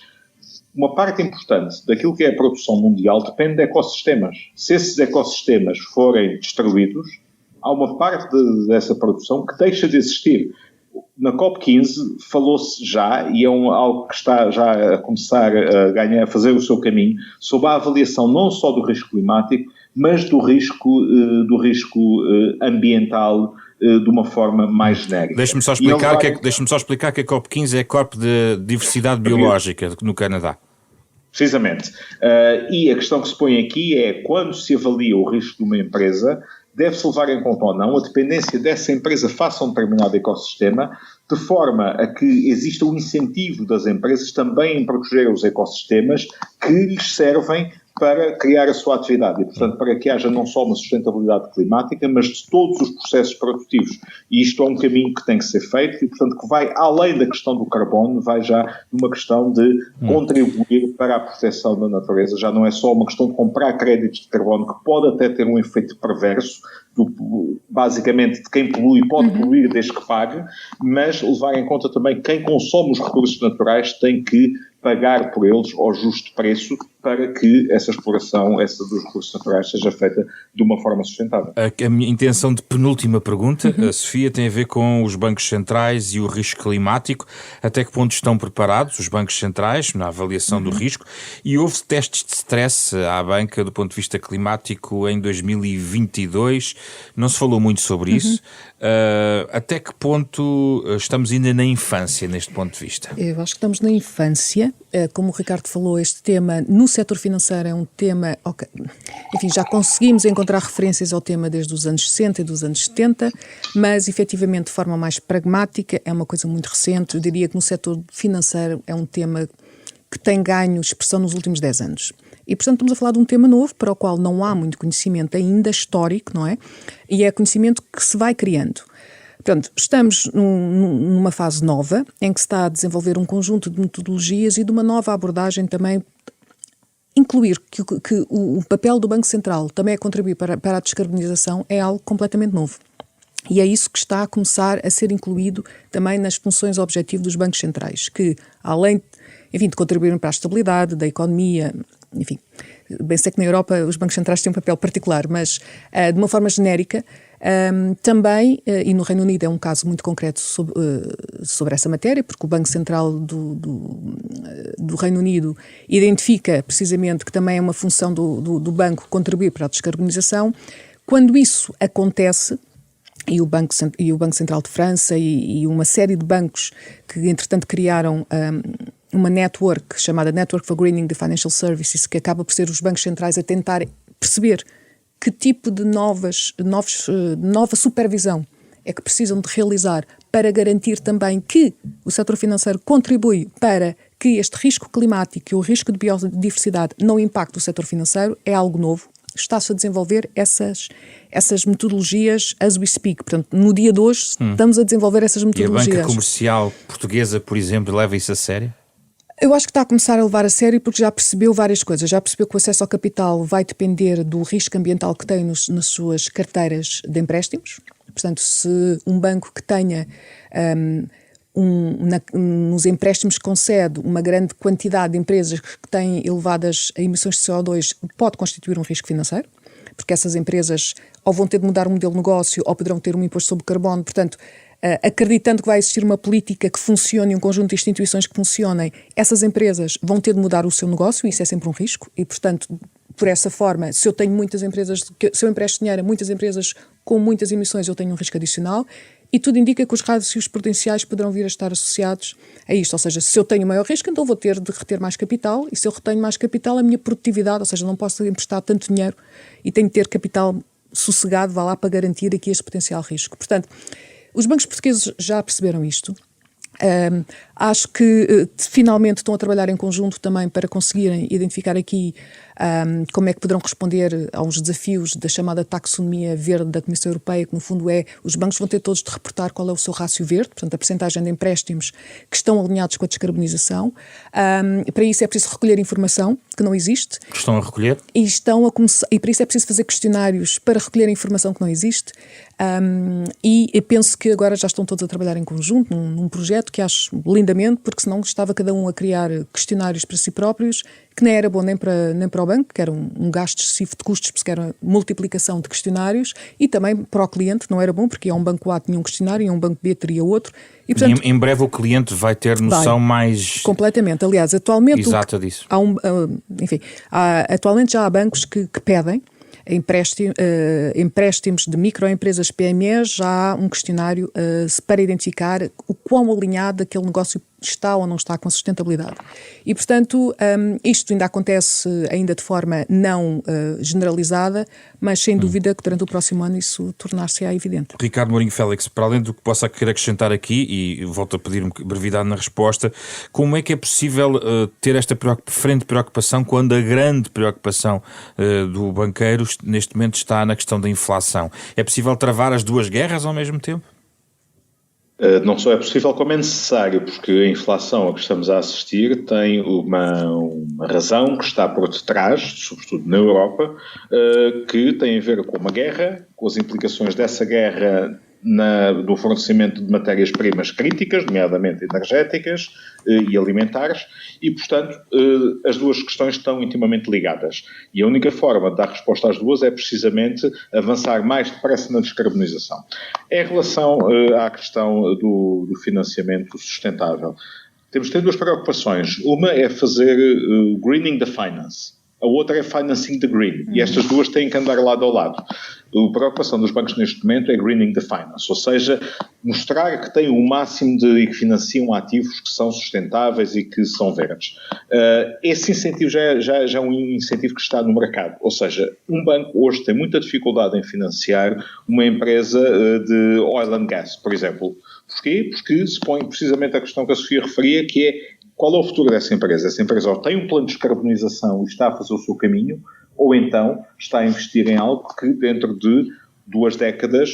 Uma parte importante daquilo que é a produção mundial depende de ecossistemas. Se esses ecossistemas forem destruídos, há uma parte dessa produção que deixa de existir. Na COP15 falou-se já, e é algo que está já a começar a fazer o seu caminho, sobre a avaliação não só do risco climático, mas do risco ambiental de uma forma mais genérica. Deixe-me só explicar que a COP15 é a COP de diversidade biológica no Canadá. Precisamente. E a questão que se põe aqui é, quando se avalia o risco de uma empresa, deve-se levar em conta ou não a dependência dessa empresa face a um determinado ecossistema, de forma a que exista um incentivo das empresas também em proteger os ecossistemas que lhes servem para criar a sua atividade e, portanto, para que haja não só uma sustentabilidade climática, mas de todos os processos produtivos. E isto é um caminho que tem que ser feito e, portanto, que vai além da questão do carbono, vai já numa questão de contribuir para a proteção da natureza. Já não é só uma questão de comprar créditos de carbono, que pode até ter um efeito perverso, basicamente de quem polui pode poluir desde que pague, mas levar em conta também quem consome os recursos naturais tem que pagar por eles ao justo preço para que essa exploração dos recursos naturais seja feita de uma forma sustentável. A minha intenção de penúltima pergunta, Sofia, tem a ver com os bancos centrais e o risco climático. Até que ponto estão preparados os bancos centrais na avaliação do risco? E houve testes de stress à banca do ponto de vista climático em 2022. Não se falou muito sobre isso. Até que ponto estamos ainda na infância neste ponto de vista? Eu acho que estamos na infância. Como o Ricardo falou, este tema no setor financeiro é um tema... Enfim, já conseguimos encontrar referências ao tema desde os anos 60 e dos anos 70, mas efetivamente de forma mais pragmática é uma coisa muito recente. Eu diria que no setor financeiro é um tema que tem ganho expressão nos últimos 10 anos. E, portanto, estamos a falar de um tema novo para o qual não há muito conhecimento ainda histórico, não é? E é conhecimento que se vai criando. Portanto, estamos numa fase nova em que se está a desenvolver um conjunto de metodologias e de uma nova abordagem também. Incluir que o papel do Banco Central também é contribuir para a descarbonização é algo completamente novo. E é isso que está a começar a ser incluído também nas funções objetivo dos bancos centrais, que além, enfim, de contribuírem para a estabilidade da economia, enfim, bem sei que na Europa os bancos centrais têm um papel particular, mas de uma forma genérica, também, e no Reino Unido é um caso muito concreto sobre essa matéria, porque o Banco Central do Reino Unido identifica precisamente que também é uma função do banco contribuir para a descarbonização. Quando isso acontece, e o Banco Central de França e uma série de bancos que entretanto criaram uma network chamada Network for Greening the Financial Services, que acaba por ser os bancos centrais a tentar perceber que tipo de nova supervisão é que precisam de realizar para garantir também que o setor financeiro contribui para que este risco climático e o risco de biodiversidade não impacte o setor financeiro, é algo novo. Está-se a desenvolver essas metodologias as we speak. Portanto, no dia de hoje estamos a desenvolver essas metodologias. E a banca comercial portuguesa, por exemplo, leva isso a sério? Eu acho que está a começar a levar a sério porque já percebeu várias coisas. Já percebeu que o acesso ao capital vai depender do risco ambiental que tem nas suas carteiras de empréstimos. Portanto, se um banco que tenha nos empréstimos que concede uma grande quantidade de empresas que têm elevadas emissões de CO2 pode constituir um risco financeiro, porque essas empresas ou vão ter de mudar o modelo de negócio ou poderão ter um imposto sobre carbono. Portanto, acreditando que vai existir uma política que funcione, um conjunto de instituições que funcionem, essas empresas vão ter de mudar o seu negócio e isso é sempre um risco e, portanto, por essa forma, se eu tenho muitas empresas, se eu empresto dinheiro a muitas empresas com muitas emissões, eu tenho um risco adicional e tudo indica que os rácios prudenciais poderão vir a estar associados a isto. Ou seja, se eu tenho maior risco, então vou ter de reter mais capital e se eu retenho mais capital, a minha produtividade, ou seja, não posso emprestar tanto dinheiro e tenho de ter capital sossegado, vá lá, para garantir aqui este potencial risco. Portanto, os bancos portugueses já perceberam isto. Acho que finalmente estão a trabalhar em conjunto também para conseguirem identificar aqui como é que poderão responder aos desafios da chamada taxonomia verde da Comissão Europeia, que no fundo é, os bancos vão ter todos de reportar qual é o seu rácio verde, portanto a percentagem de empréstimos que estão alinhados com a descarbonização. Para isso é preciso recolher informação que não existe. Estão a recolher? E para isso é preciso fazer questionários para recolher a informação que não existe. E eu penso que agora já estão todos a trabalhar em conjunto num projeto que acho lindamente, porque senão estava cada um a criar questionários para si próprios, que nem era bom nem para o banco, que era um gasto excessivo de custos, porque era multiplicação de questionários, e também para o cliente não era bom, porque um banco A tinha um questionário e um banco B teria outro. E, portanto, em breve o cliente vai ter noção mais completamente. Aliás, atualmente exata disso. Atualmente já há bancos que pedem empréstimos de microempresas PMEs, já há um questionário para identificar o quão alinhado aquele negócio está ou não está com sustentabilidade. E, portanto, isto ainda acontece ainda de forma não generalizada, mas sem dúvida que durante o próximo ano isso tornar-se-á evidente. Ricardo Mourinho Félix, para além do que possa querer acrescentar aqui, e volto a pedir brevidade na resposta, como é que é possível ter esta frente de preocupação quando a grande preocupação do banqueiro neste momento está na questão da inflação? É possível travar as duas guerras ao mesmo tempo? Não só é possível, como é necessário, porque a inflação a que estamos a assistir tem uma razão que está por detrás, sobretudo na Europa, que tem a ver com uma guerra, com as implicações dessa guerra no fornecimento de matérias-primas críticas, nomeadamente energéticas e alimentares, e, portanto, as duas questões estão intimamente ligadas. E a única forma de dar resposta às duas é precisamente avançar mais depressa na descarbonização. Em relação à questão do financiamento sustentável, temos de ter duas preocupações. Uma é fazer greening the finance. A outra é financing the green. E estas duas têm que andar lado ao lado. A preocupação dos bancos neste momento é greening the finance, ou seja, mostrar que têm o máximo e que financiam ativos que são sustentáveis e que são verdes. Esse incentivo já é um incentivo que está no mercado. Ou seja, um banco hoje tem muita dificuldade em financiar uma empresa de oil and gas, por exemplo. Porquê? Porque se põe precisamente a questão que a Sofia referia, que é qual é o futuro dessa empresa? Essa empresa ou tem um plano de descarbonização e está a fazer o seu caminho, ou então está a investir em algo que dentro de 2 décadas,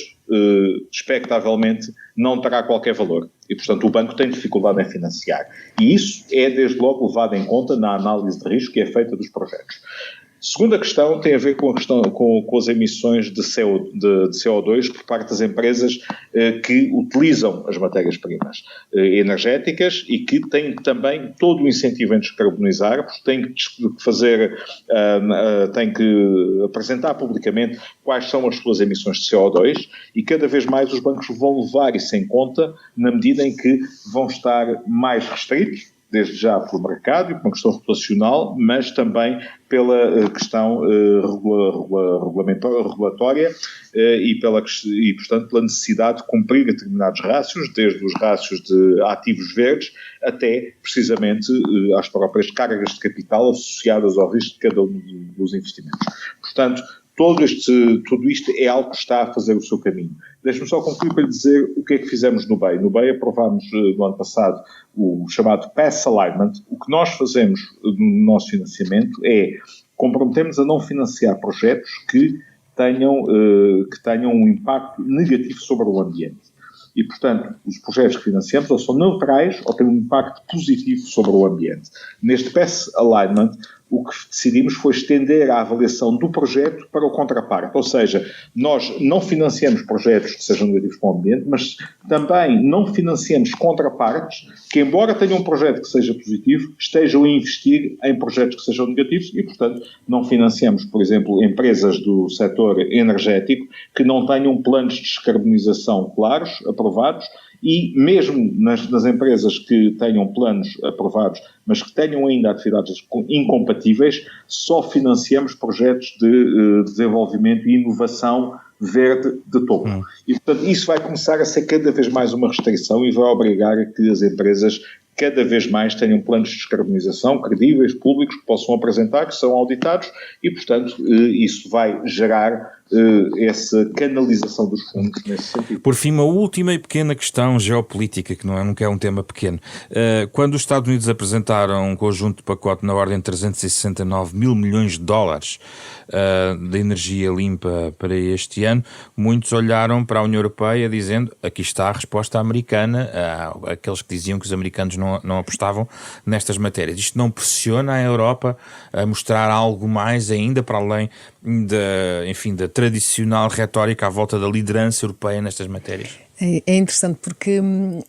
expectavelmente, não terá qualquer valor. E, portanto, o banco tem dificuldade em financiar. E isso é, desde logo, levado em conta na análise de risco que é feita dos projetos. Segunda questão tem a ver com as emissões de CO2 por parte das empresas que utilizam as matérias-primas energéticas e que têm também todo o incentivo em descarbonizar, porque têm que apresentar publicamente quais são as suas emissões de CO2 e cada vez mais os bancos vão levar isso em conta na medida em que vão estar mais restritos, desde já pelo mercado e por uma questão regulacional, mas também pela questão regulatória e, portanto, pela necessidade de cumprir determinados rácios, desde os rácios de ativos verdes até, precisamente, às próprias cargas de capital associadas ao risco de cada um dos investimentos. Portanto, tudo isto é algo que está a fazer o seu caminho. Deixe-me só concluir para lhe dizer o que é que fizemos no BEI. No BEI aprovámos no ano passado o chamado PASS Alignment. O que nós fazemos no nosso financiamento é comprometemos a não financiar projetos que tenham um impacto negativo sobre o ambiente. E, portanto, os projetos que financiamos ou são neutrais ou têm um impacto positivo sobre o ambiente. Neste PASS Alignment, o que decidimos foi estender a avaliação do projeto para o contraparte. Ou seja, nós não financiamos projetos que sejam negativos para o ambiente, mas também não financiamos contrapartes que, embora tenham um projeto que seja positivo, estejam a investir em projetos que sejam negativos e, portanto, não financiamos, por exemplo, empresas do setor energético que não tenham planos de descarbonização claros, aprovados, e mesmo nas empresas que tenham planos aprovados, mas que tenham ainda atividades incompatíveis, só financiamos projetos de desenvolvimento e inovação verde de topo. E, portanto, isso vai começar a ser cada vez mais uma restrição e vai obrigar a que as empresas cada vez mais tenham planos de descarbonização credíveis, públicos, que possam apresentar, que são auditados e, portanto, isso vai gerar essa canalização dos fundos nesse sentido. Por fim, uma última e pequena questão geopolítica, que nunca é um tema pequeno. Quando os Estados Unidos apresentaram um conjunto de pacote na ordem de 369 mil milhões de dólares de energia limpa para este ano, muitos olharam para a União Europeia dizendo, aqui está a resposta americana, aqueles que diziam que os americanos não apostavam nestas matérias. Isto não pressiona a Europa a mostrar algo mais ainda para além da tradicional retórica à volta da liderança europeia nestas matérias? É interessante porque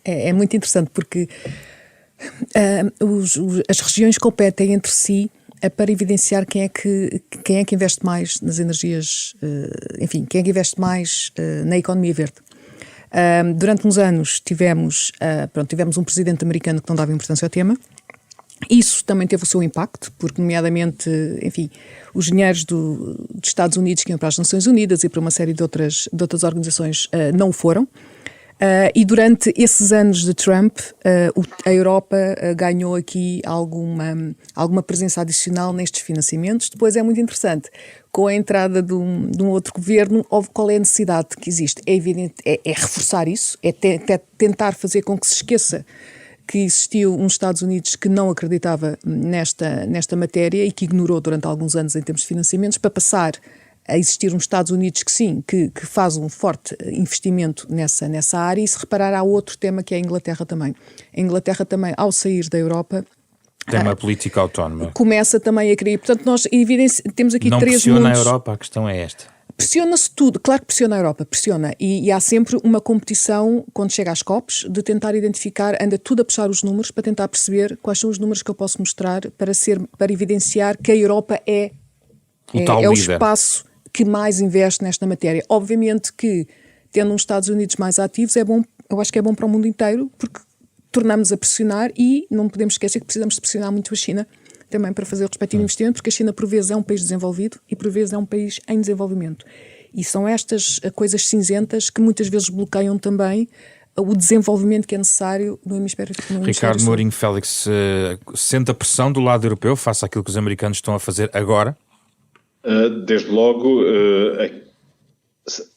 é muito interessante porque as regiões competem entre si para evidenciar quem é que investe mais nas energias, quem é que investe mais na economia verde. Durante uns anos tivemos um presidente americano que não dava importância ao tema. Isso também teve o seu impacto, porque, nomeadamente, os dinheiros dos Estados Unidos que iam para as Nações Unidas e para uma série de outras organizações não o foram. E durante esses anos de Trump, a Europa ganhou aqui alguma presença adicional nestes financiamentos. Depois é muito interessante, com a entrada de um outro governo, qual é a necessidade que existe? É evidente, é reforçar isso, é tentar fazer com que se esqueça que existiu uns Estados Unidos que não acreditava nesta matéria e que ignorou durante alguns anos em termos de financiamentos, para passar a existir uns Estados Unidos que sim, que faz um forte investimento nessa área. E se reparar, há outro tema que é a Inglaterra também. A Inglaterra também, ao sair da Europa, tem uma política autónoma. Começa também a criar. Portanto, nós temos aqui não 3 mundos. Não pressiona a Europa, a questão é esta. Pressiona-se tudo, claro que pressiona a Europa, pressiona. E há sempre uma competição, quando chega às COPs, de tentar identificar, anda tudo a puxar os números, para tentar perceber quais são os números que eu posso mostrar para evidenciar que a Europa é o espaço que mais investe nesta matéria. Obviamente que, tendo uns Estados Unidos mais ativos, eu acho que é bom para o mundo inteiro, porque tornamos a pressionar e não podemos esquecer que precisamos de pressionar muito a China também para fazer o respectivo investimento, porque a China por vezes é um país desenvolvido e por vezes é um país em desenvolvimento. E são estas coisas cinzentas que muitas vezes bloqueiam também o desenvolvimento que é necessário no hemisfério sul. Ricardo Mourinho Félix, sente a pressão do lado europeu face àquilo que os americanos estão a fazer agora? Desde logo,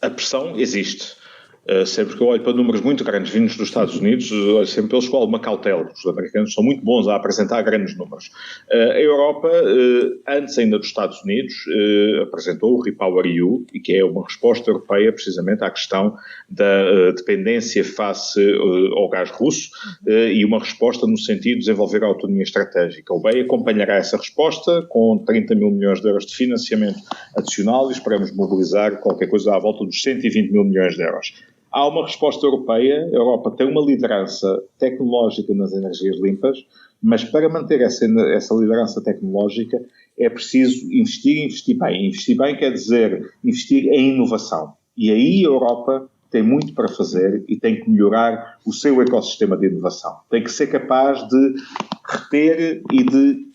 a pressão existe. Sempre que eu olho para números muito grandes vindos dos Estados Unidos, olho sempre pelos com alguma cautela. Os americanos são muito bons a apresentar grandes números. A Europa, antes ainda dos Estados Unidos, apresentou o REPowerEU, e que é uma resposta europeia precisamente à questão da dependência face ao gás russo, e uma resposta no sentido de desenvolver a autonomia estratégica. O BEI acompanhará essa resposta com 30 mil milhões de euros de financiamento adicional e esperamos mobilizar qualquer coisa à volta dos 120 mil milhões de euros. Há uma resposta europeia, a Europa tem uma liderança tecnológica nas energias limpas, mas para manter essa liderança tecnológica é preciso investir e investir bem. Investir bem quer dizer investir em inovação. E aí a Europa tem muito para fazer e tem que melhorar o seu ecossistema de inovação. Tem que ser capaz de reter e de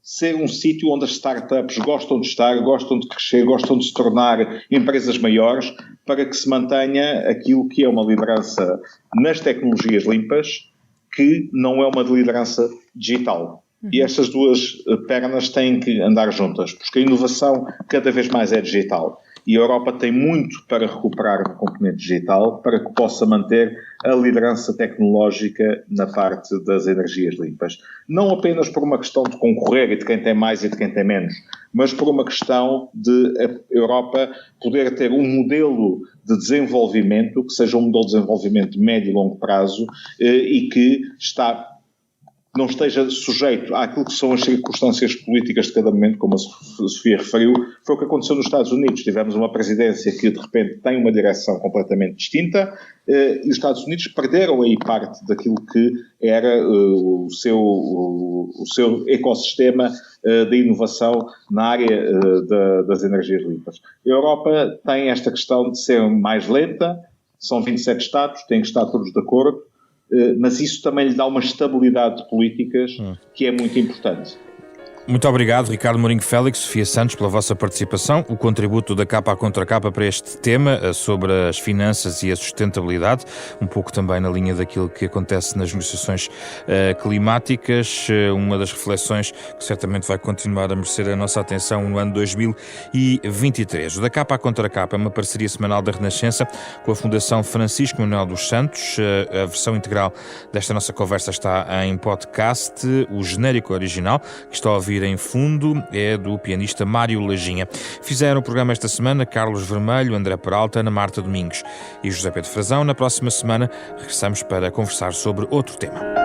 ser um sítio onde as startups gostam de estar, gostam de crescer, gostam de se tornar empresas maiores, para que se mantenha aquilo que é uma liderança nas tecnologias limpas, que não é uma liderança digital. E estas duas pernas têm que andar juntas, porque a inovação cada vez mais é digital. E a Europa tem muito para recuperar no componente digital, para que possa manter a liderança tecnológica na parte das energias limpas. Não apenas por uma questão de concorrer e de quem tem mais e de quem tem menos, mas por uma questão de a Europa poder ter um modelo de desenvolvimento, que seja um modelo de desenvolvimento de médio e longo prazo, e que não esteja sujeito àquilo que são as circunstâncias políticas de cada momento, como a Sofia referiu. Foi o que aconteceu nos Estados Unidos. Tivemos uma presidência que, de repente, tem uma direção completamente distinta, e os Estados Unidos perderam aí parte daquilo que era o seu ecossistema de inovação na área das energias limpas. A Europa tem esta questão de ser mais lenta, são 27 Estados, têm que estar todos de acordo, mas isso também lhe dá uma estabilidade de políticas que é muito importante. Muito obrigado, Ricardo Mourinho Félix, Sofia Santos, pela vossa participação, o contributo da Capa à Contracapa para este tema sobre as finanças e a sustentabilidade, um pouco também na linha daquilo que acontece nas negociações climáticas, uma das reflexões que certamente vai continuar a merecer a nossa atenção no ano 2023. O da Capa à Contracapa é uma parceria semanal da Renascença com a Fundação Francisco Manuel dos Santos. A versão integral desta nossa conversa está em podcast. O genérico original, que está a ouvir em fundo, é do pianista Mário Lajinha. Fizeram o programa esta semana Carlos Vermelho, André Peralta, Ana Marta Domingos e José Pedro Frazão. Na próxima semana regressamos para conversar sobre outro tema.